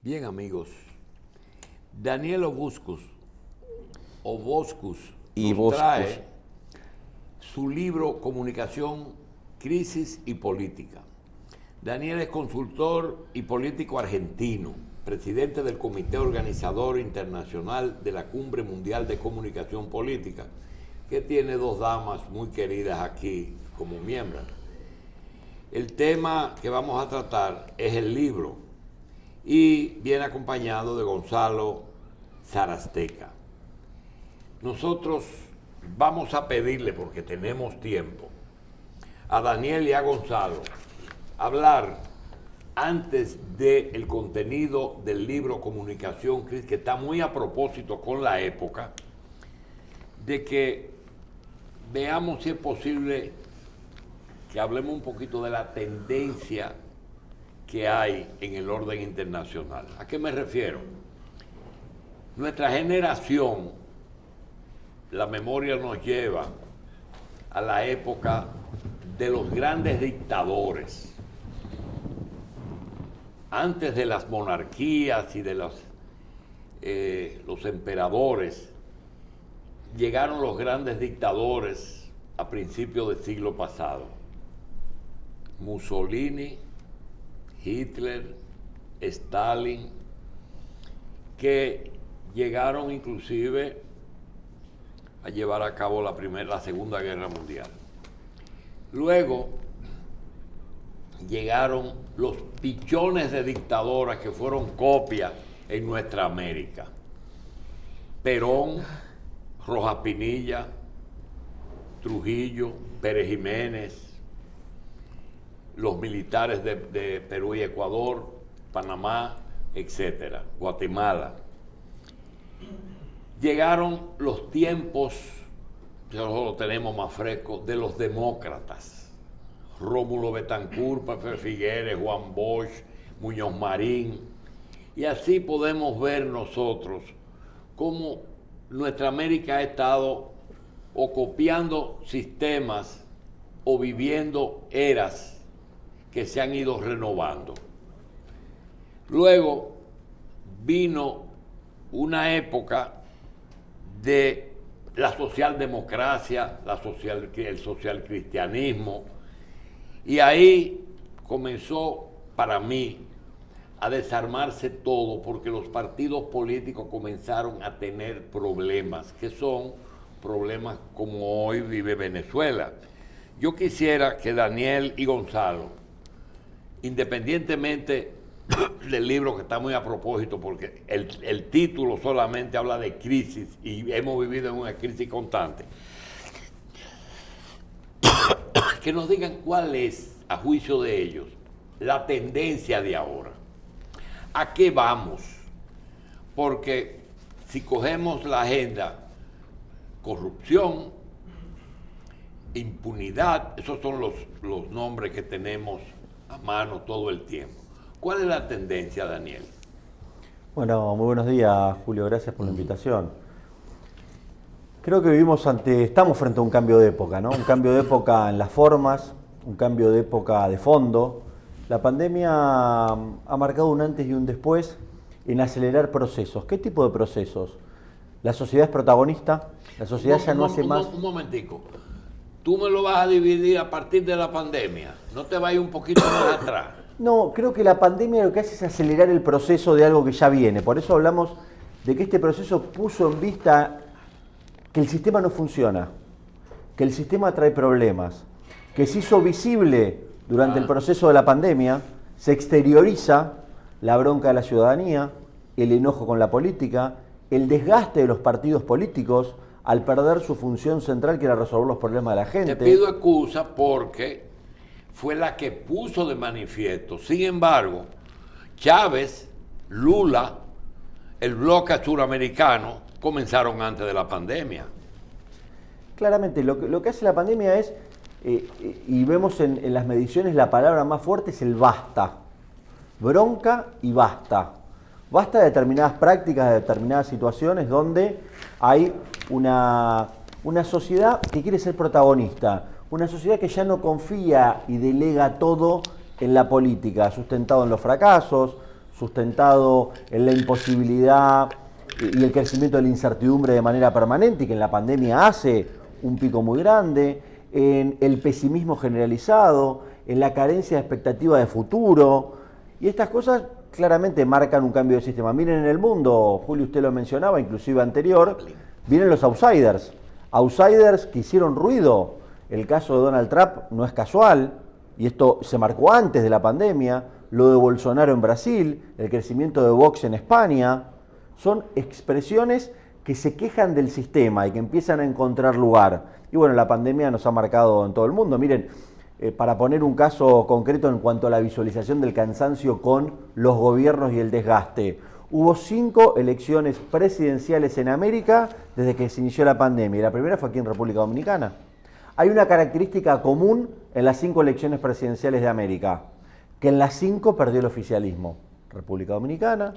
Bien, amigos, Daniel Obuscus Y nos Boscus. trae su libro Comunicación, Crisis y Política. Daniel es consultor y político argentino, presidente del Comité Organizador Internacional de la Cumbre Mundial de Comunicación Política, que tiene dos damas muy queridas aquí como miembros. El tema que vamos a tratar es el libro y viene acompañado de Gonzalo Sarasteca. Nosotros vamos a pedirle, porque tenemos tiempo, a Daniel y a Gonzalo hablar antes del contenido del libro Comunicación, que está muy a propósito con la época, de que veamos si es posible que hablemos un poquito de la tendencia que hay en el orden internacional. ¿A qué me refiero? Nuestra generación, la memoria nos lleva a la época de los grandes dictadores. Antes de las monarquías y de los emperadores, llegaron los grandes dictadores a principios del siglo pasado. Mussolini, Hitler, Stalin, que llegaron inclusive a llevar a cabo la Segunda Guerra Mundial. Luego llegaron los pichones de dictadoras que fueron copias en nuestra América. Perón, Rojas Pinilla, Trujillo, Pérez Jiménez, los militares de Perú y Ecuador, Panamá, etcétera, Guatemala. Llegaron los tiempos, nosotros lo tenemos más fresco, de los demócratas. Rómulo Betancourt, Pepe Figueres, Juan Bosch, Muñoz Marín. Y así podemos ver nosotros cómo nuestra América ha estado o copiando sistemas o viviendo eras que se han ido renovando. Luego vino una época de la socialdemocracia, el socialcristianismo, y ahí comenzó para mí a desarmarse todo, porque los partidos políticos comenzaron a tener problemas, que son problemas como hoy vive Venezuela. Yo quisiera que Daniel y Gonzalo, independientemente del libro, que está muy a propósito, porque el título solamente habla de crisis y hemos vivido en una crisis constante, que nos digan cuál es, a juicio de ellos, la tendencia de ahora. ¿A qué vamos? Porque si cogemos la agenda, corrupción, impunidad, esos son los nombres que tenemos a mano todo el tiempo. ¿Cuál es la tendencia, Daniel? Bueno, muy buenos días, Julio, gracias por la invitación. Creo que estamos frente a un cambio de época, ¿no? Un cambio de época en las formas, un cambio de época de fondo. La pandemia ha marcado un antes y un después en acelerar procesos. ¿Qué tipo de procesos? La sociedad es protagonista, la sociedad ya no hace más... Un momentico. Tú me lo vas a dividir a partir de la pandemia. No te vayas un poquito más atrás. No, creo que la pandemia lo que hace es acelerar el proceso de algo que ya viene. Por eso hablamos de que este proceso puso en vista que el sistema no funciona, que el sistema trae problemas, que se hizo visible durante el proceso de la pandemia, se exterioriza la bronca de la ciudadanía, el enojo con la política, el desgaste de los partidos políticos al perder su función central, que era resolver los problemas de la gente. Te pido excusa porque fue la que puso de manifiesto. Sin embargo, Chávez, Lula, el bloque suramericano comenzaron antes de la pandemia. Claramente, lo que hace la pandemia es, y vemos en las mediciones, la palabra más fuerte es el basta. Bronca y basta. Basta de determinadas prácticas, de determinadas situaciones donde hay una sociedad que quiere ser protagonista, una sociedad que ya no confía y delega todo en la política, sustentado en los fracasos, sustentado en la imposibilidad y el crecimiento de la incertidumbre de manera permanente y que en la pandemia hace un pico muy grande, en el pesimismo generalizado, en la carencia de expectativa de futuro. Y estas cosas claramente marcan un cambio de sistema. Miren en el mundo, Julio, usted lo mencionaba, inclusive anterior, vienen los outsiders. Outsiders que hicieron ruido. El caso de Donald Trump no es casual, y esto se marcó antes de la pandemia, lo de Bolsonaro en Brasil, el crecimiento de Vox en España. Son expresiones que se quejan del sistema y que empiezan a encontrar lugar. Y bueno, la pandemia nos ha marcado en todo el mundo. Miren, para poner un caso concreto en cuanto a la visualización del cansancio con los gobiernos y el desgaste. Hubo 5 elecciones presidenciales en América desde que se inició la pandemia. Y la primera fue aquí en República Dominicana. Hay una característica común en las 5 elecciones presidenciales de América, que en las 5 perdió el oficialismo. República Dominicana,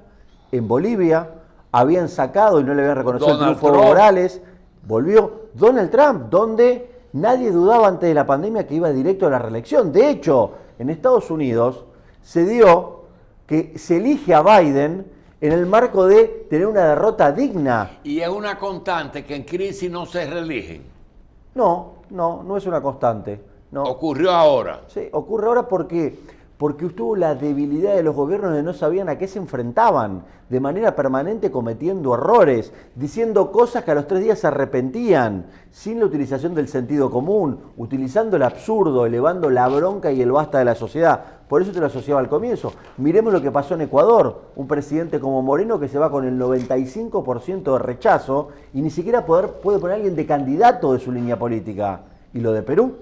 en Bolivia, habían sacado y no le habían reconocido el triunfo a Evo Morales, volvió Donald Trump, donde nadie dudaba antes de la pandemia que iba directo a la reelección. De hecho, en Estados Unidos se dio que se elige a Biden en el marco de tener una derrota digna. Y es una constante que en crisis no se reeligen. No es una constante. No. Ocurrió ahora. Sí, ocurre ahora porque estuvo la debilidad de los gobiernos de no sabían a qué se enfrentaban, de manera permanente cometiendo errores, diciendo cosas que a los 3 días se arrepentían, sin la utilización del sentido común, utilizando el absurdo, elevando la bronca y el basta de la sociedad. Por eso te lo asociaba al comienzo. Miremos lo que pasó en Ecuador, un presidente como Moreno que se va con el 95% de rechazo y ni siquiera puede poner a alguien de candidato de su línea política. Y lo de Perú,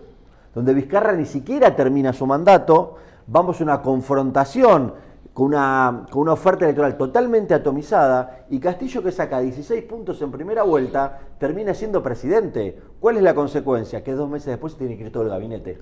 donde Vizcarra ni siquiera termina su mandato. Vamos a una confrontación con una oferta electoral totalmente atomizada y Castillo, que saca 16 puntos en primera vuelta, termina siendo presidente. ¿Cuál es la consecuencia? Que 2 meses después se tiene que ir todo el gabinete.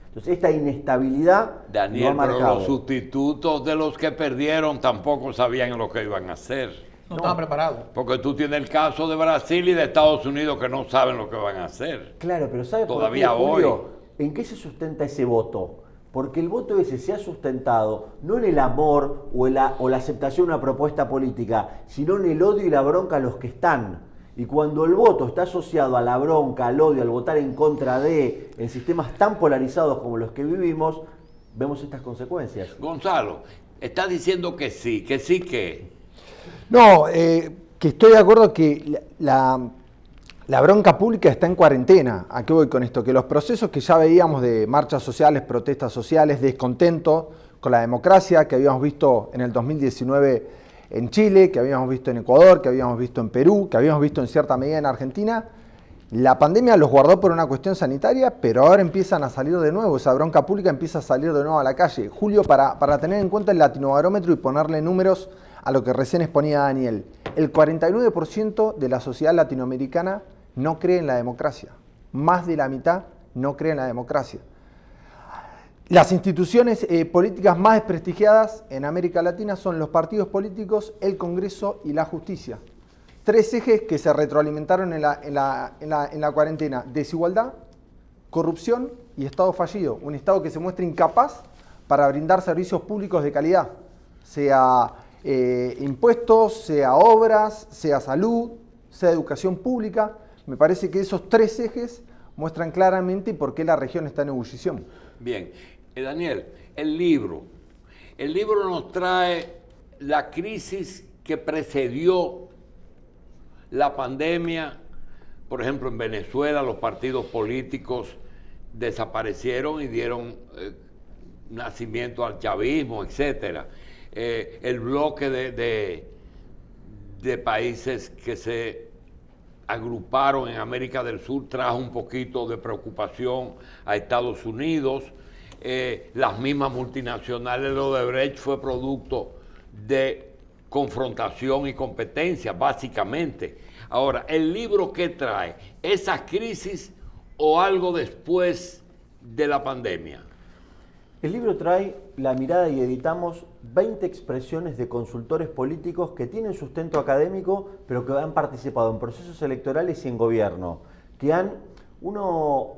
Entonces esta inestabilidad Daniel, lo ha marcado. pero los sustitutos de los que perdieron tampoco sabían lo que iban a hacer. No estaban preparados. Porque tú tienes el caso de Brasil y de Estados Unidos que no saben lo que van a hacer. Claro, pero ¿sabe Todavía por qué, Julio? hoy. ¿En qué se sustenta ese voto? Porque el voto ese se ha sustentado no en el amor o la aceptación de una propuesta política, sino en el odio y la bronca a los que están. Y cuando el voto está asociado a la bronca, al odio, al votar en contra de, en sistemas tan polarizados como los que vivimos, vemos estas consecuencias. Gonzalo, estás diciendo que sí, que... No, que estoy de acuerdo que la bronca pública está en cuarentena. ¿A qué voy con esto? Que los procesos que ya veíamos de marchas sociales, protestas sociales, descontento con la democracia, que habíamos visto en el 2019 en Chile, que habíamos visto en Ecuador, que habíamos visto en Perú, que habíamos visto en cierta medida en Argentina, la pandemia los guardó por una cuestión sanitaria, pero ahora empiezan a salir de nuevo, esa bronca pública empieza a salir de nuevo a la calle. Julio, para tener en cuenta el latinobarómetro y ponerle números a lo que recién exponía Daniel, el 49% de la sociedad latinoamericana no cree en la democracia. Más de la mitad no cree en la democracia. Las instituciones políticas más desprestigiadas en América Latina son los partidos políticos, el Congreso y la justicia. 3 ejes que se retroalimentaron en la cuarentena: desigualdad, corrupción y Estado fallido. Un Estado que se muestra incapaz para brindar servicios públicos de calidad, sea impuestos, sea obras, sea salud, sea educación pública. Me parece que esos 3 ejes muestran claramente por qué la región está en ebullición. Bien, Daniel, el libro nos trae la crisis que precedió la pandemia. Por ejemplo, en Venezuela los partidos políticos desaparecieron y dieron nacimiento al chavismo, etc. El bloque de países que se agruparon en América del Sur trajo un poquito de preocupación a Estados Unidos. Las mismas multinacionales, lo de Odebrecht fue producto de confrontación y competencia, básicamente. Ahora, ¿el libro qué trae? ¿Esa crisis o algo después de la pandemia? El libro trae la mirada y editamos 20 expresiones de consultores políticos que tienen sustento académico, pero que han participado en procesos electorales y en gobierno, que uno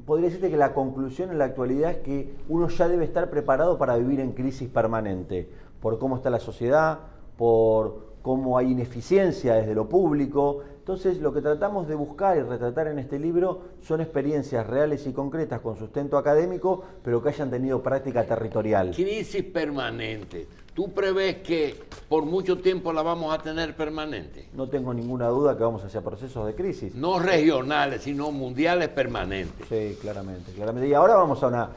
podría decirte que la conclusión en la actualidad es que uno ya debe estar preparado para vivir en crisis permanente, por cómo está la sociedad, por cómo hay ineficiencia desde lo público. Entonces, lo que tratamos de buscar y retratar en este libro son experiencias reales y concretas con sustento académico, pero que hayan tenido práctica territorial. Crisis permanente. ¿Tú prevés que por mucho tiempo la vamos a tener permanente? No tengo ninguna duda que vamos hacia procesos de crisis. No regionales, sino mundiales permanentes. Sí, claramente, claramente. Y ahora vamos a una...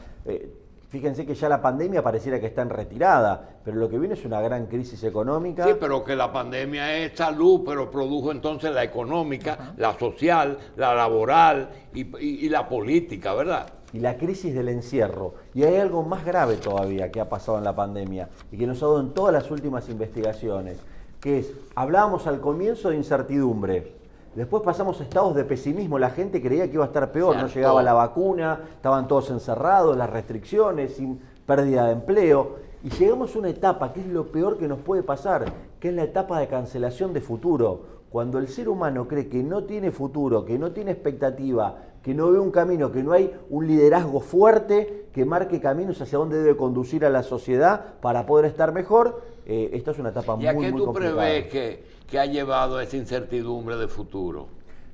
fíjense que ya la pandemia pareciera que está en retirada, pero lo que viene es una gran crisis económica. Sí, pero que la pandemia es salud, pero produjo entonces la económica, la social, la laboral y la política, ¿verdad? Y la crisis del encierro. Y hay algo más grave todavía que ha pasado en la pandemia y que nos ha dado en todas las últimas investigaciones, que es, hablábamos al comienzo de incertidumbre, después pasamos a estados de pesimismo, la gente creía que iba a estar peor, no llegaba la vacuna, estaban todos encerrados, las restricciones, sin pérdida de empleo, y llegamos a una etapa que es lo peor que nos puede pasar, que es la etapa de cancelación de futuro. Cuando el ser humano cree que no tiene futuro, que no tiene expectativa, que no ve un camino, que no hay un liderazgo fuerte que marque caminos hacia dónde debe conducir a la sociedad para poder estar mejor, esta es una etapa muy complicada. ¿Y a qué tú prevés que ha llevado a esa incertidumbre de futuro?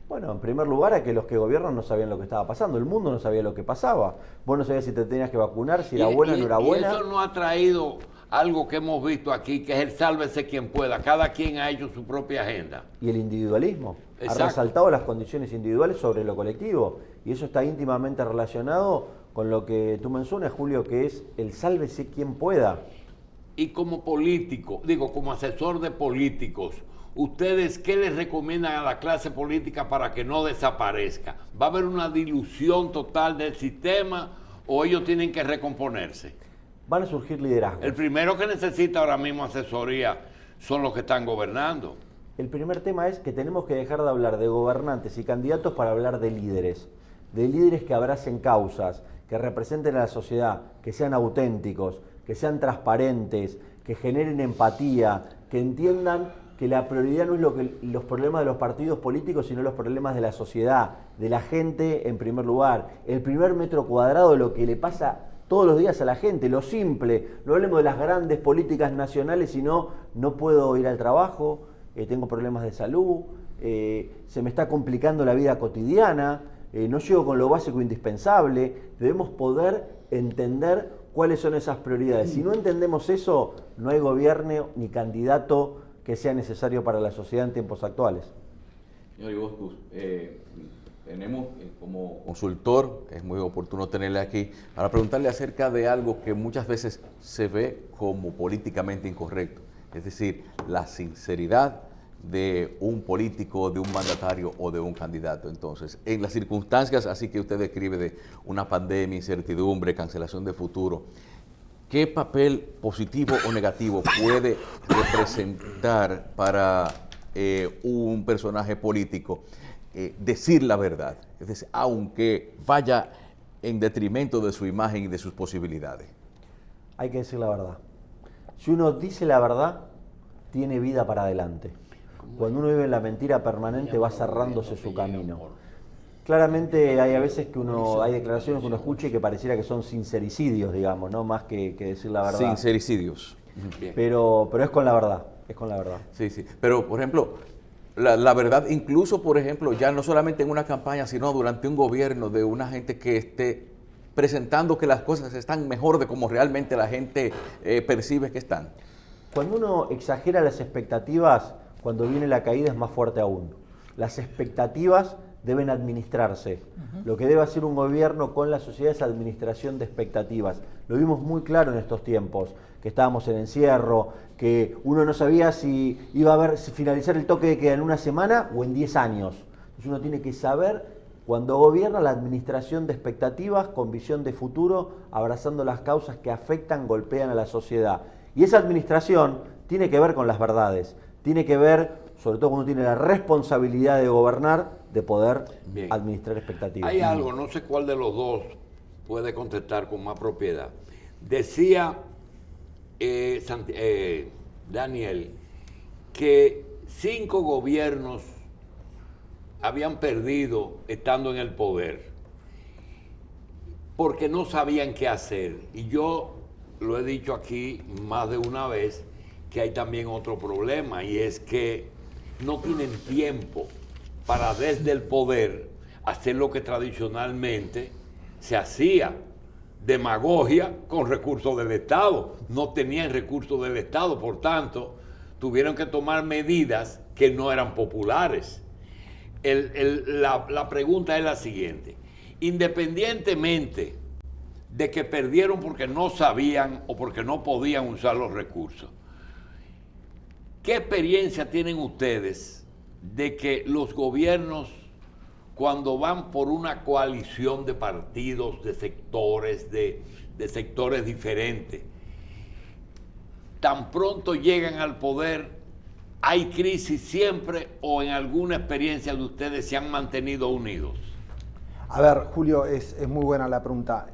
Bueno, en primer lugar, a que los que gobiernan no sabían lo que estaba pasando, el mundo no sabía lo que pasaba. Vos no sabías si te tenías que vacunar, si era buena o no era buena. Y eso no ha traído algo que hemos visto aquí, que es el sálvese quien pueda. Cada quien ha hecho su propia agenda. Y el individualismo. Exacto. Ha resaltado las condiciones individuales sobre lo colectivo. Y eso está íntimamente relacionado con lo que tú mencionas, Julio, que es el sálvese quien pueda. Y como político, como asesor de políticos, ¿ustedes qué les recomiendan a la clase política para que no desaparezca? ¿Va a haber una dilución total del sistema o ellos tienen que recomponerse? Van a surgir liderazgos. El primero que necesita ahora mismo asesoría son los que están gobernando. El primer tema es que tenemos que dejar de hablar de gobernantes y candidatos para hablar de líderes que abracen causas, que representen a la sociedad, que sean auténticos, que sean transparentes, que generen empatía, que entiendan que la prioridad no es los problemas de los partidos políticos, sino los problemas de la sociedad, de la gente en primer lugar. El primer metro cuadrado de lo que le pasa todos los días a la gente, lo simple. No hablemos de las grandes políticas nacionales, sino no puedo ir al trabajo, tengo problemas de salud, se me está complicando la vida cotidiana, no llego con lo básico indispensable. Debemos poder entender cuáles son esas prioridades. Si no entendemos eso, no hay gobierno ni candidato que sea necesario para la sociedad en tiempos actuales. Señor Igostus, tenemos como consultor, es muy oportuno tenerle aquí, para preguntarle acerca de algo que muchas veces se ve como políticamente incorrecto, es decir, la sinceridad de un político, de un mandatario o de un candidato. Entonces, en las circunstancias así que usted describe de una pandemia, incertidumbre, cancelación de futuro, ¿qué papel positivo o negativo puede representar para un personaje político decir la verdad? Es decir, aunque vaya en detrimento de su imagen y de sus posibilidades. Hay que decir la verdad. Si uno dice la verdad, tiene vida para adelante. Cuando uno vive en la mentira permanente, va cerrándose su camino. Claramente hay a veces que hay declaraciones que uno escucha y que pareciera que son sincericidios, digamos, ¿no? Más que decir la verdad. Sincericidios. Pero es con la verdad, es con la verdad. Sí, sí. Pero, por ejemplo, la verdad, incluso, por ejemplo, ya no solamente en una campaña, sino durante un gobierno de una gente que esté presentando que las cosas están mejor de como realmente la gente percibe que están. Cuando uno exagera las expectativas, cuando viene la caída es más fuerte aún. Las expectativas deben administrarse. Lo que debe hacer un gobierno con la sociedad es administración de expectativas. Lo vimos muy claro en estos tiempos, que estábamos en encierro, que uno no sabía si iba a finalizar el toque de queda en una semana o en 10 años. Entonces uno tiene que saber, cuando gobierna, la administración de expectativas con visión de futuro, abrazando las causas que afectan, golpean a la sociedad. Y esa administración tiene que ver con las verdades, tiene que ver, sobre todo cuando tiene la responsabilidad de gobernar, de poder administrar expectativas. Hay algo, no sé cuál de los dos puede contestar con más propiedad. Decía Daniel que 5 gobiernos habían perdido estando en el poder porque no sabían qué hacer. Y yo lo he dicho aquí más de una vez, que hay también otro problema, y es que no tienen tiempo para desde el poder hacer lo que tradicionalmente se hacía, demagogia con recursos del Estado. No tenían recursos del Estado, por tanto, tuvieron que tomar medidas que no eran populares. La pregunta es la siguiente: independientemente de que perdieron porque no sabían o porque no podían usar los recursos, ¿qué experiencia tienen ustedes de que los gobiernos, cuando van por una coalición de partidos, de sectores diferentes, tan pronto llegan al poder, hay crisis siempre, o en alguna experiencia de ustedes se han mantenido unidos? A ver, Julio, es muy buena la pregunta.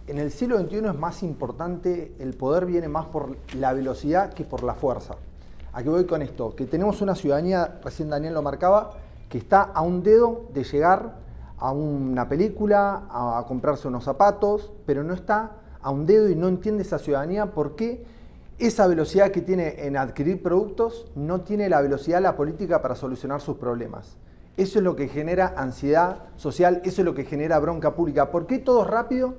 En el siglo XXI es más importante, el poder viene más por la velocidad que por la fuerza. ¿A qué voy con esto? Que tenemos una ciudadanía, recién Daniel lo marcaba, que está a un dedo de llegar a una película, a comprarse unos zapatos, pero no está a un dedo y no entiende esa ciudadanía por qué esa velocidad que tiene en adquirir productos no tiene la velocidad de la política para solucionar sus problemas. Eso es lo que genera ansiedad social, eso es lo que genera bronca pública. ¿Por qué todo es rápido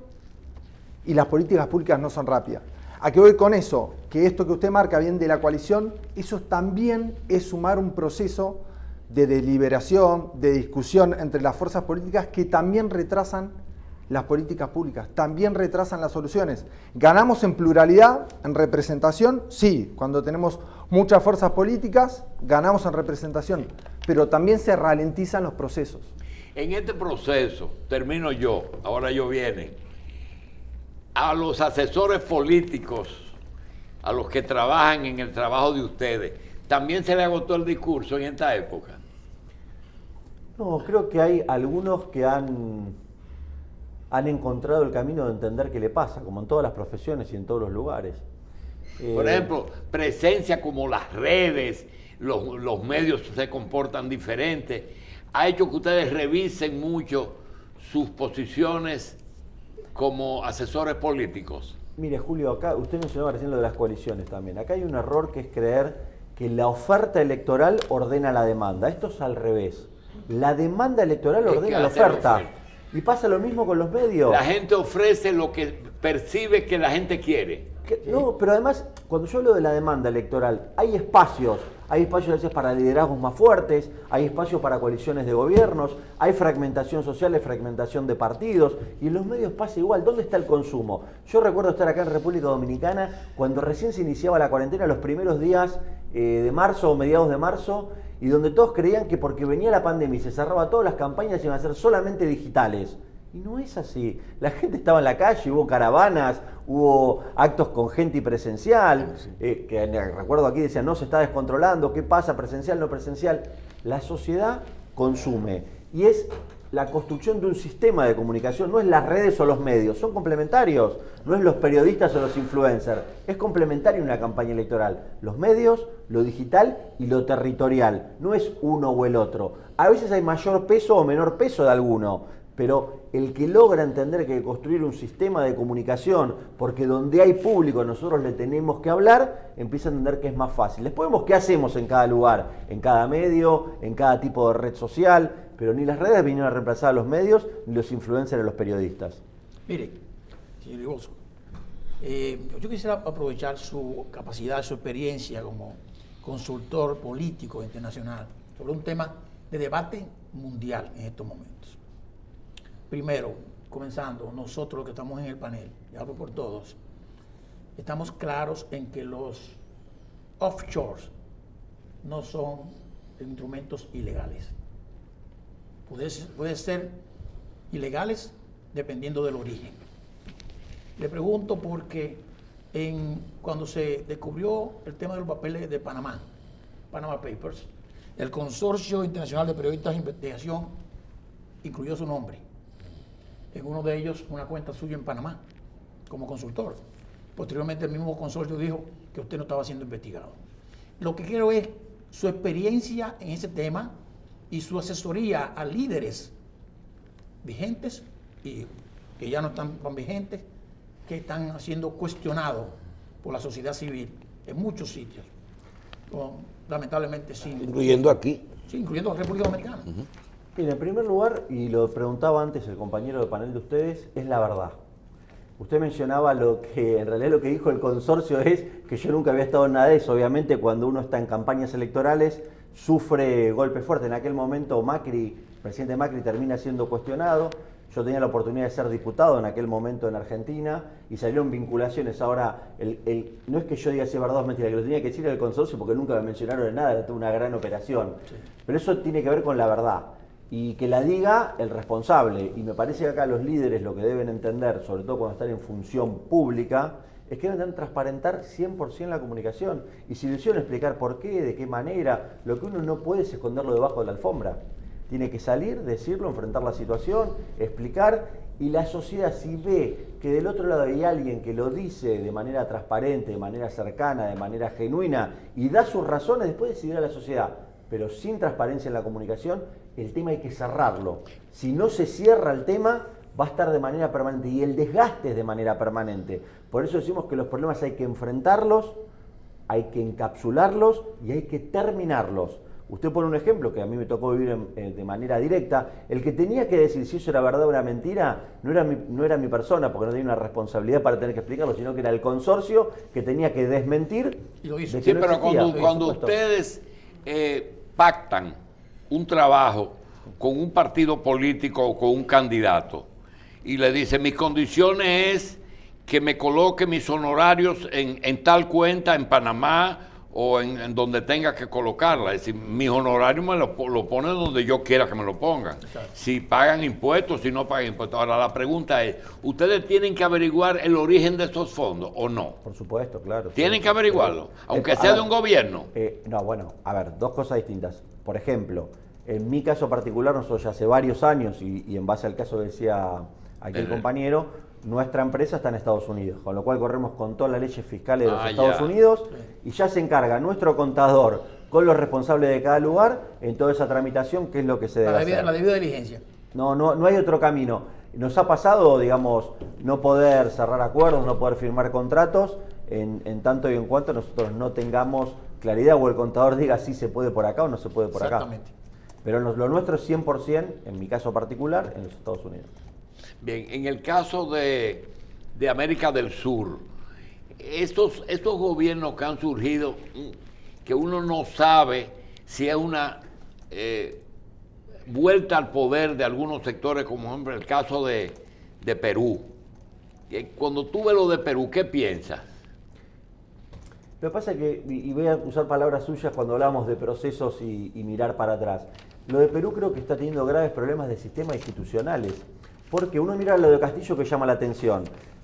y las políticas públicas no son rápidas? ¿A qué voy con eso? Que esto que usted marca bien de la coalición, eso también es sumar un proceso de deliberación, de discusión entre las fuerzas políticas que también retrasan las políticas públicas, también retrasan las soluciones. ¿Ganamos en pluralidad, en representación? Sí, cuando tenemos muchas fuerzas políticas, ganamos en representación, pero también se ralentizan los procesos. En este proceso, termino yo, ahora yo viene, a los asesores políticos, a los que trabajan en el trabajo de ustedes, ¿también se le agotó el discurso en esta época? No, creo que hay algunos que han encontrado el camino de entender qué le pasa, como en todas las profesiones y en todos los lugares. Por ejemplo, presencia como las redes, los medios se comportan diferente, ha hecho que ustedes revisen mucho sus posiciones como asesores políticos. Mire, Julio, acá usted mencionaba recién lo de las coaliciones también. Acá hay un error que es creer que la oferta electoral ordena la demanda. Esto es al revés. La demanda electoral ordena la oferta. Y pasa lo mismo con los medios. La gente ofrece lo que percibe que la gente quiere. No, pero además, cuando yo hablo de la demanda electoral, hay espacios a veces para liderazgos más fuertes, hay espacios para coaliciones de gobiernos, hay fragmentación social, hay fragmentación de partidos, y en los medios pasa igual. ¿Dónde está el consumo? Yo recuerdo estar acá en República Dominicana cuando recién se iniciaba la cuarentena, los primeros días de marzo o mediados de marzo, y donde todos creían que porque venía la pandemia y se cerraba todas las campañas iban a ser solamente digitales. Y no es así. La gente estaba en la calle, hubo caravanas, hubo actos con gente y presencial, que recuerdo aquí decían, no se está descontrolando, ¿qué pasa? ¿Presencial, no presencial? La sociedad consume y es la construcción de un sistema de comunicación, no es las redes o los medios, son complementarios, no es los periodistas o los influencers, es complementario una campaña electoral, los medios, lo digital y lo territorial, no es uno o el otro. A veces hay mayor peso o menor peso de alguno, pero el que logra entender que hay que construir un sistema de comunicación, porque donde hay público nosotros le tenemos que hablar, empieza a entender que es más fácil. Después vemos qué hacemos en cada lugar, en cada medio, en cada tipo de red social, pero ni las redes vinieron a reemplazar a los medios, ni los influencers a los periodistas. Mire, señor Igoso, yo quisiera aprovechar su capacidad, su experiencia como consultor político internacional sobre un tema de debate mundial en estos momentos. Primero, comenzando, nosotros los que estamos en el panel, y hablo por todos, estamos claros en que los offshores no son instrumentos ilegales. Puede ser ilegales dependiendo del origen. Le pregunto porque cuando se descubrió el tema de los papeles de Panamá, Panama Papers, el Consorcio Internacional de Periodistas de Investigación incluyó su nombre. En uno de ellos, una cuenta suya en Panamá, como consultor. Posteriormente, el mismo consorcio dijo que usted no estaba siendo investigado. Lo que quiero es su experiencia en ese tema y su asesoría a líderes vigentes y que ya no están tan vigentes que están siendo cuestionados por la sociedad civil en muchos sitios, lamentablemente sin, Incluyendo aquí. sí, incluyendo la República Dominicana. Bien, en primer lugar, y lo preguntaba antes el compañero de panel de ustedes, es la verdad. Usted mencionaba lo que, en realidad lo que dijo el consorcio es que yo nunca había estado en nada de eso. Obviamente cuando uno está en campañas electorales sufre golpes fuertes. En aquel momento Macri, presidente Macri, termina siendo cuestionado. Yo tenía la oportunidad de ser diputado en aquel momento en Argentina y salieron vinculaciones. Ahora, no es que yo diga si es verdad o es mentira, que lo tenía que decir el consorcio porque nunca me mencionaron en nada, era toda una gran operación. Sí. Pero eso tiene que ver con la verdad. Y que la diga el responsable. Y me parece que acá los líderes lo que deben entender, sobre todo cuando están en función pública, es que deben transparentar 100% la comunicación. Y si lo hicieron explicar por qué, de qué manera, lo que uno no puede es esconderlo debajo de la alfombra. Tiene que salir, decirlo, enfrentar la situación, explicar, y la sociedad si ve que del otro lado hay alguien que lo dice de manera transparente, de manera cercana, de manera genuina, y da sus razones, después decidirá la sociedad. Pero sin transparencia en la comunicación, el tema hay que cerrarlo. Si no se cierra el tema, va a estar de manera permanente, y el desgaste es de manera permanente. Por eso decimos que los problemas hay que enfrentarlos, hay que encapsularlos y hay que terminarlos. Usted pone un ejemplo que a mí me tocó vivir de manera directa. El que tenía que decir si eso era verdad o era mentira no era mi persona, porque no tenía una responsabilidad para tener que explicarlo, sino que era el consorcio que tenía que desmentir. Y lo hizo. Sí, no pero cuando ustedes pactan un trabajo con un partido político o con un candidato y le dicen mis condiciones es que me coloque mis honorarios en tal cuenta en Panamá o en donde tenga que colocarla. Es decir, mis honorarios me lo ponen donde yo quiera que me lo pongan. Exacto. Si pagan impuestos, si no pagan impuestos. Ahora la pregunta es, ¿ustedes tienen que averiguar el origen de esos fondos o no? Por supuesto, claro. ¿Tienen que averiguarlo? Aunque sea de un gobierno. No, bueno, a ver, dos cosas distintas. Por ejemplo, en mi caso particular, nosotros ya hace varios años, y en base al caso que decía aquí el compañero, nuestra empresa está en Estados Unidos, con lo cual corremos con todas las leyes fiscales de los Estados Unidos, y ya se encarga nuestro contador con los responsables de cada lugar en toda esa tramitación, que es lo que se debe hacer. La debida diligencia. No hay otro camino. Nos ha pasado, digamos, no poder cerrar acuerdos, no poder firmar contratos, en tanto y en cuanto nosotros no tengamos claridad o el contador diga si se puede por acá o no se puede por acá. Exactamente. Pero lo nuestro es 100%, en mi caso particular, en los Estados Unidos. Bien, en el caso de América del Sur, estos gobiernos que han surgido, que uno no sabe si es una vuelta al poder de algunos sectores, como por ejemplo el caso de Perú. Cuando tú ves lo de Perú, ¿qué piensas? Lo que pasa es que, y voy a usar palabras suyas cuando hablamos de procesos y mirar para atrás, lo de Perú creo que está teniendo graves problemas de sistemas institucionales. Porque uno mira lo de Castillo que llama la atención.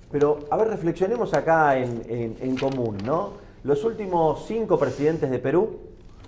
Pero, a ver, reflexionemos acá en común, ¿no? Los últimos 5 presidentes de Perú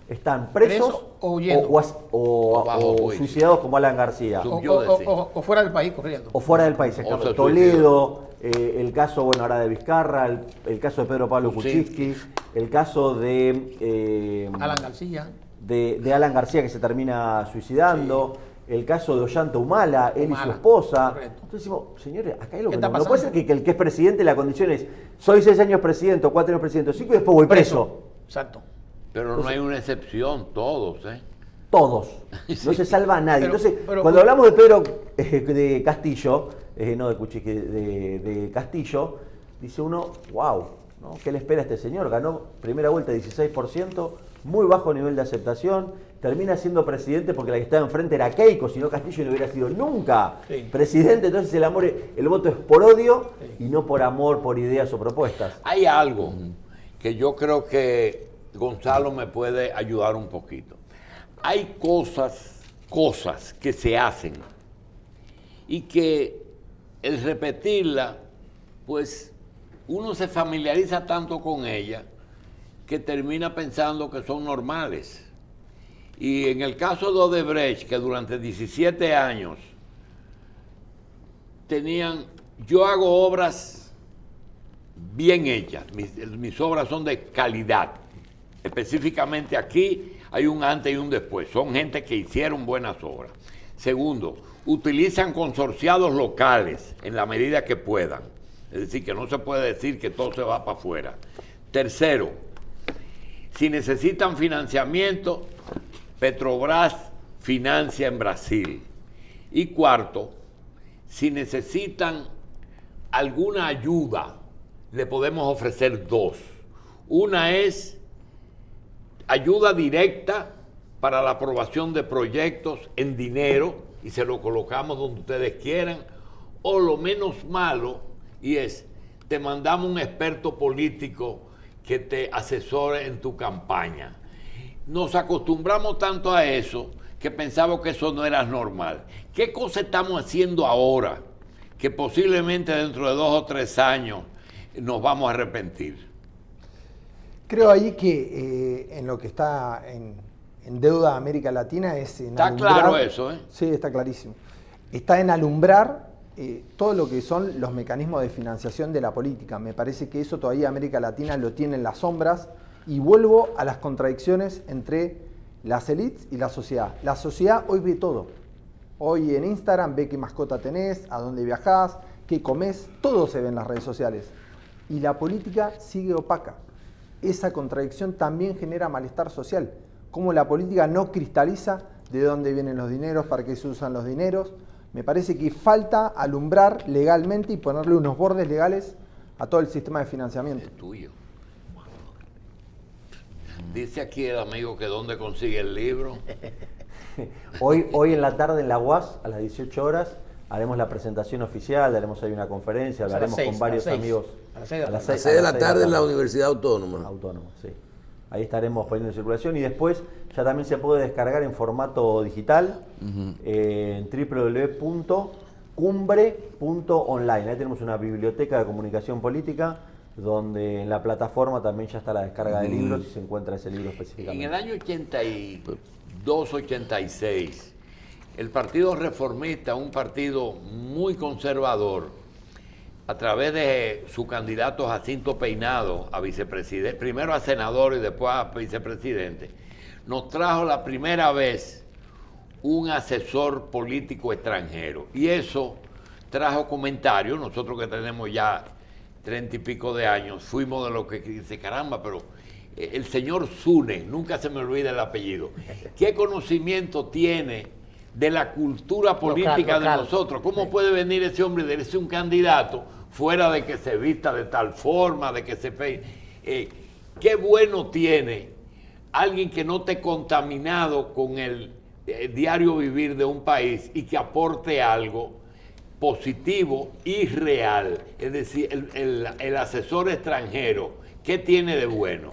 están presos o suicidados como Alan García. O fuera del país corriendo. O fuera del país. Toledo, el caso, bueno, ahora de Vizcarra, el caso de Pedro Pablo Kuczynski, el caso de Alan García. De Alan García que se termina suicidando. Sí. El caso de Ollanta Humala, él y su esposa. Correcto. Entonces decimos, señores, acá hay lo que no puede ser que el que es presidente, la condición es, soy 6 años presidente o 4 años presidente, 5 y después voy preso. Exacto. Pero entonces, no hay una excepción, todos, ¿eh? Todos. Sí. No se salva a nadie. Entonces, pero, cuando hablamos de Pedro, de Castillo, no de Kuczynski, de Castillo, dice uno, wow, ¿no? ¿Qué le espera a este señor? Ganó primera vuelta 16%, muy bajo nivel de aceptación, termina siendo presidente porque la que estaba enfrente era Keiko, si no Castillo no hubiera sido nunca presidente. Entonces el voto es por odio y no por amor, por ideas o propuestas. Hay algo que yo creo que Gonzalo me puede ayudar un poquito. Hay cosas que se hacen y que el repetirla, pues uno se familiariza tanto con ella que termina pensando que son normales. Y en el caso de Odebrecht, que durante 17 años yo hago obras bien hechas, mis obras son de calidad. Específicamente aquí hay un antes y un después, son gente que hicieron buenas obras. Segundo, utilizan consorciados locales en la medida que puedan. Es decir, que no se puede decir que todo se va para afuera. Tercero, si necesitan financiamiento, Petrobras financia en Brasil. Y cuarto, si necesitan alguna ayuda, le podemos ofrecer dos. Una es ayuda directa para la aprobación de proyectos en dinero y se lo colocamos donde ustedes quieran, o lo menos malo, y es, te mandamos un experto político que te asesore en tu campaña. Nos acostumbramos tanto a eso que pensamos que eso no era normal. ¿Qué cosa estamos haciendo ahora que posiblemente dentro de 2 o 3 años nos vamos a arrepentir? Creo ahí que en lo que está en deuda América Latina es en Está alumbrar, claro eso, ¿eh? Sí, está clarísimo. Está en alumbrar todo lo que son los mecanismos de financiación de la política. Me parece que eso todavía América Latina lo tiene en las sombras, y vuelvo a las contradicciones entre las élites y la sociedad. La sociedad hoy ve todo. Hoy en Instagram ve qué mascota tenés, a dónde viajás, qué comés, todo se ve en las redes sociales. Y la política sigue opaca. Esa contradicción también genera malestar social. Cómo la política no cristaliza de dónde vienen los dineros, para qué se usan los dineros. Me parece que falta alumbrar legalmente y ponerle unos bordes legales a todo el sistema de financiamiento. Es tuyo. Dice aquí el amigo que dónde consigue el libro. Hoy en la tarde en la UAS, a las 18 horas, haremos la presentación oficial, haremos ahí una conferencia, hablaremos con varios amigos. A las 6 de la A las tarde. 6 de la tarde en la Universidad Autónoma. Autónoma, sí. Ahí estaremos poniendo en circulación y después ya también se puede descargar en formato digital en www.cumbre.online. Ahí tenemos una biblioteca de comunicación política donde en la plataforma también ya está la descarga de libros y se encuentra ese libro En específicamente. el año 82-86, el Partido Reformista, un partido muy conservador, a través de su candidato Jacinto Peinado a vicepresidente, primero a senador y después a vicepresidente, nos trajo la primera vez un asesor político extranjero. Y eso trajo comentarios. Nosotros que tenemos ya 30 y pico de años, fuimos de los que dice, caramba, pero el señor Zune, nunca se me olvida el apellido, ¿qué conocimiento tiene de la cultura política local. de nosotros? ¿Cómo puede venir ese hombre de ser un candidato fuera de que se vista de tal forma, de que se qué bueno tiene alguien que no esté contaminado con el diario vivir de un país y que aporte algo positivo y real? Es decir, el asesor extranjero, ¿qué tiene de bueno?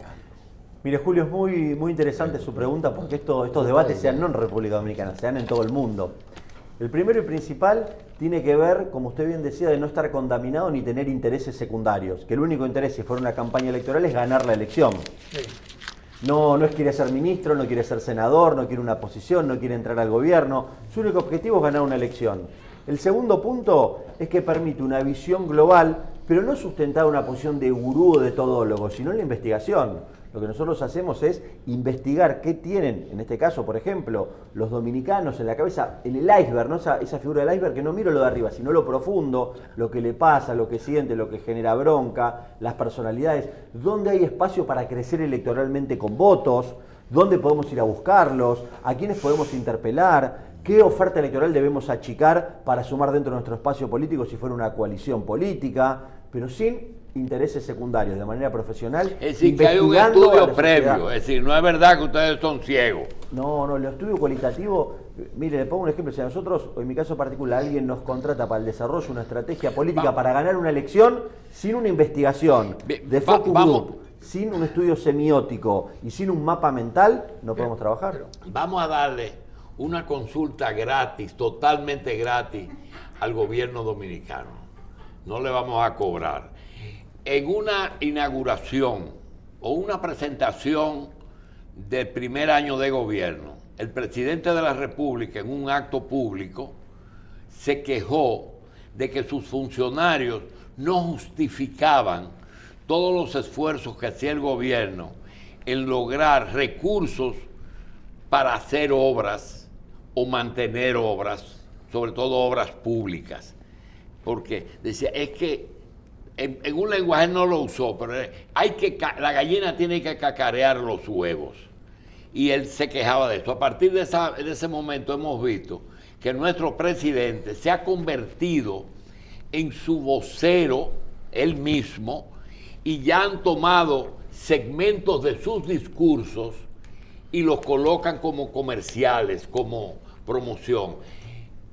Mire, Julio, es muy interesante su pregunta porque estos debates se dan no en República Dominicana, se dan en todo el mundo. El primero y principal tiene que ver, como usted bien decía, de no estar contaminado ni tener intereses secundarios, que el único interés, si fuera una campaña electoral, es ganar la elección. Sí. No quiere ser ministro, no quiere ser senador, no quiere una posición, no quiere entrar al gobierno. Su único objetivo es ganar una elección. El segundo punto es que permite una visión global, pero no sustentada en una posición de gurú o de todólogo, sino en la investigación. Lo que nosotros hacemos es investigar qué tienen, en este caso, por ejemplo, los dominicanos en la cabeza, en el iceberg, ¿no? Esa figura del iceberg, que no miro lo de arriba, sino lo profundo, lo que le pasa, lo que siente, lo que genera bronca, las personalidades, dónde hay espacio para crecer electoralmente con votos, dónde podemos ir a buscarlos, a quiénes podemos interpelar, qué oferta electoral debemos achicar para sumar dentro de nuestro espacio político si fuera una coalición política, pero sin intereses secundarios, de manera profesional. Es decir, que hay un estudio previo, es decir, no es verdad que ustedes son ciegos. No, el estudio cualitativo, mire, le pongo un ejemplo, si a nosotros, o en mi caso particular, alguien nos contrata para el desarrollo de una estrategia política para ganar una elección, sin una investigación de focus group, sin un estudio semiótico y sin un mapa mental, no podemos trabajar. Vamos a darle una consulta gratis, totalmente gratis, al gobierno dominicano. No le vamos a cobrar. En una inauguración o una presentación del primer año de gobierno, el presidente de la República, en un acto público, se quejó de que sus funcionarios no justificaban todos los esfuerzos que hacía el gobierno en lograr recursos para hacer obras o mantener obras, sobre todo obras públicas. Porque decía, es que en un lenguaje no lo usó, pero la gallina tiene que cacarear los huevos. Y él se quejaba de eso. A partir de ese momento hemos visto que nuestro presidente se ha convertido en su vocero, él mismo, y ya han tomado segmentos de sus discursos y los colocan como comerciales, como promoción.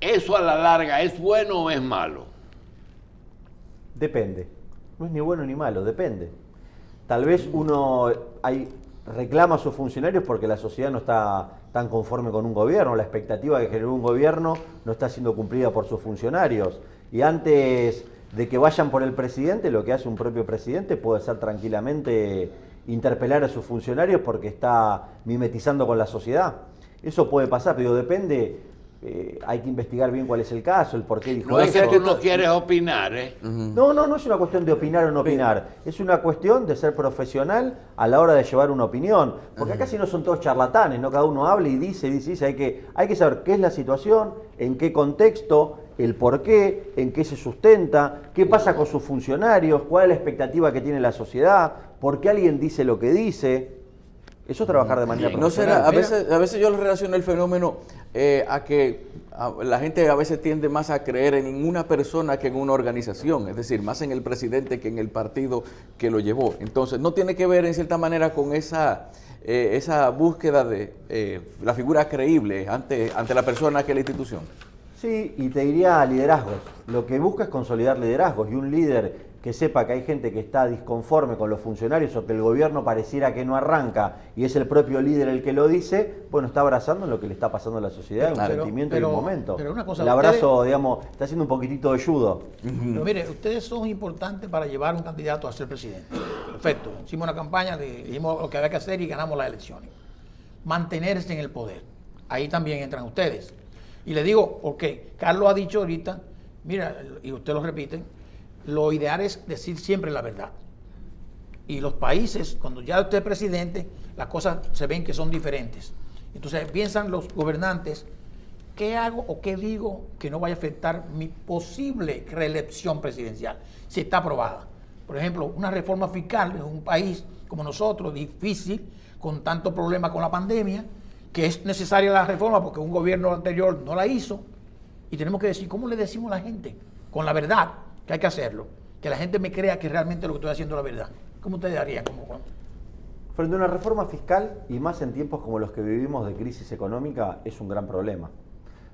¿Eso a la larga es bueno o es malo? Depende. No es ni bueno ni malo, depende. Tal vez uno reclama a sus funcionarios porque la sociedad no está tan conforme con un gobierno, la expectativa que generó un gobierno no está siendo cumplida por sus funcionarios. Y antes de que vayan por el presidente, lo que hace un propio presidente puede ser tranquilamente interpelar a sus funcionarios porque está mimetizando con la sociedad. Eso puede pasar, pero depende. Hay que investigar bien cuál es el caso, el por qué dijo no eso. Es que tú no quieres opinar, ¿eh? No es una cuestión de opinar o no opinar. Es una cuestión de ser profesional a la hora de llevar una opinión. Porque acá si no son todos charlatanes, ¿no? Cada uno habla y dice. Hay que saber qué es la situación, en qué contexto, el por qué, en qué se sustenta, qué pasa con sus funcionarios, cuál es la expectativa que tiene la sociedad, por qué alguien dice lo que dice. Eso es trabajar de manera No profesional. será, a veces yo le relaciono el fenómeno a que la gente a veces tiende más a creer en una persona que en una organización, es decir, más en el presidente que en el partido que lo llevó. Entonces, no tiene que ver en cierta manera con esa búsqueda de la figura creíble ante la persona que es la institución. Sí, y te diría liderazgos. Lo que busca es consolidar liderazgos y un líder que sepa que hay gente que está disconforme con los funcionarios o que el gobierno pareciera que no arranca y es el propio líder el que lo dice, bueno, está abrazando lo que le está pasando a la sociedad, un sentimiento y un momento. Pero una cosa, el abrazo, digamos, está haciendo un poquitito de judo. Pero mire, ustedes son importantes para llevar un candidato a ser presidente. Perfecto. Hicimos una campaña, dijimos lo que había que hacer y ganamos las elecciones. Mantenerse en el poder. Ahí también entran ustedes. Y le digo, porque Carlos ha dicho ahorita, mira, y usted lo repite, lo ideal es decir siempre la verdad. Y los países, cuando ya usted es presidente, las cosas se ven que son diferentes. Entonces piensan los gobernantes, ¿qué hago o qué digo que no vaya a afectar mi posible reelección presidencial si está aprobada? Por ejemplo, una reforma fiscal en un país como nosotros, difícil, con tanto problema con la pandemia, que es necesaria la reforma porque un gobierno anterior no la hizo, y tenemos que decir, ¿cómo le decimos a la gente? Con la verdad, que hay que hacerlo, que la gente me crea que realmente lo que estoy haciendo es la verdad. ¿Cómo ustedes harían? Frente a una reforma fiscal, y más en tiempos como los que vivimos de crisis económica, es un gran problema.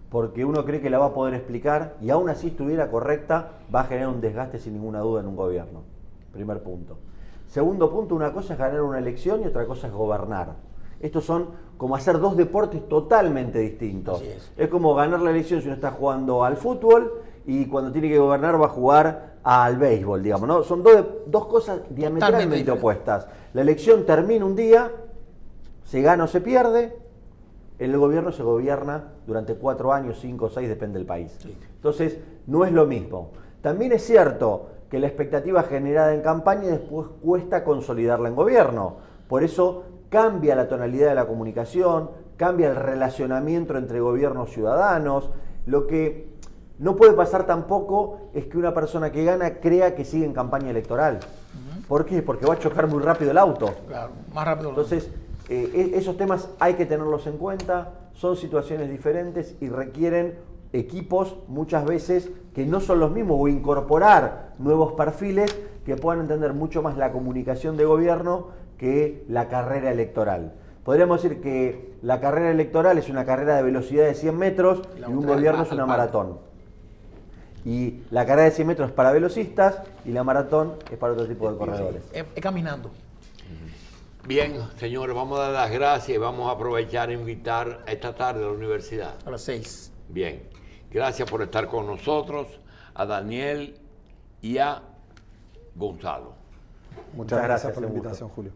Porque uno cree que la va a poder explicar y aún así estuviera correcta, va a generar un desgaste sin ninguna duda en un gobierno. Primer punto. Segundo punto, una cosa es ganar una elección y otra cosa es gobernar. Estos son como hacer dos deportes totalmente distintos. Así es. Es como ganar la elección si uno está jugando al fútbol y cuando tiene que gobernar va a jugar al béisbol, digamos, ¿no? Son dos cosas diametralmente opuestas. La elección termina un día, se gana o se pierde, el gobierno se gobierna durante 4 años, 5 o 6, depende del país. Sí. Entonces, no es lo mismo. También es cierto que la expectativa generada en campaña después cuesta consolidarla en gobierno. Por eso cambia la tonalidad de la comunicación, cambia el relacionamiento entre gobiernos y ciudadanos. Lo que no puede pasar tampoco es que una persona que gana crea que sigue en campaña electoral. ¿Por qué? Porque va a chocar muy rápido el auto. Claro, más rápido. Entonces, esos temas hay que tenerlos en cuenta, son situaciones diferentes y requieren equipos muchas veces que no son los mismos o incorporar nuevos perfiles que puedan entender mucho más la comunicación de gobierno que la carrera electoral. Podríamos decir que la carrera electoral es una carrera de velocidad de 100 metros y un gobierno es una maratón. Y la carrera de 100 metros es para velocistas y la maratón es para otro tipo de corredores. Es caminando. Bien, señores, vamos a dar las gracias y vamos a aprovechar e invitar esta tarde a la universidad. A las 6. Bien, gracias por estar con nosotros, a Daniel y a Gonzalo. Muchas gracias por la invitación, Julio.